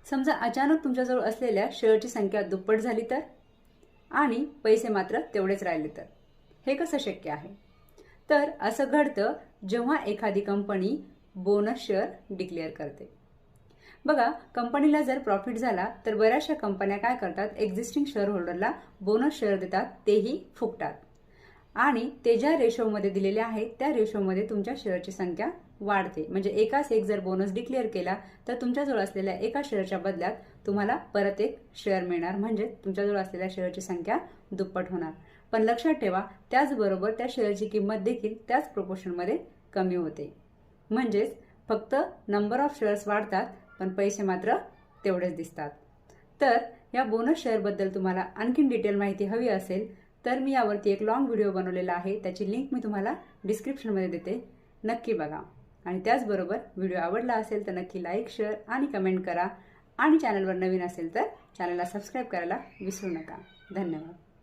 समजा अचानक तुमच्याजवळ असलेल्या शेअरची संख्या दुप्पट झाली तर, आणि पैसे मात्र तेवढेच राहिले तर हे कसं शक्य आहे? तर असं घडतं जेव्हा एखादी कंपनी बोनस शेअर डिक्लेअर करते. बघा, कंपनीला जर प्रॉफिट झाला तर बऱ्याचशा कंपन्या काय करतात, एक्झिस्टिंग शेअर होल्डरला बोनस शेअर देतात, तेही फुकटात. आणि ते ज्या रेशोमध्ये दिलेले आहेत त्या रेशोमध्ये तुमच्या शेअरची संख्या वाढते. म्हणजे एकाच एक जर बोनस डिक्लेअर केला तर तुमच्याजवळ असलेल्या एका शेअरच्या बदल्यात तुम्हाला परत एक शेअर मिळणार, म्हणजे तुमच्याजवळ असलेल्या शेअरची संख्या दुप्पट होणार. पण लक्षात ठेवा, त्याचबरोबर त्या शेअरची किंमत देखील त्याच प्रोपोर्शनमध्ये कमी होते. म्हणजेच फक्त नंबर ऑफ शेअर्स वाढतात पण पैसे मात्र तेवढेच दिसतात. तर या बोनस शेअरबद्दल तुम्हाला आणखीन डिटेल माहिती हवी असेल तर मी यावरती एक लॉंग व्हिडिओ बनवलेला आहे, त्याची लिंक मी तुम्हाला डिस्क्रिप्शनमध्ये देते, नक्की बघा. आणि त्याचबरोबर व्हिडिओ आवडला असेल तर नक्की लाईक, शेअर आणि कमेंट करा. आणि चॅनलवर नवीन असेल तर चॅनलला सबस्क्राईब करायला विसरू नका. धन्यवाद.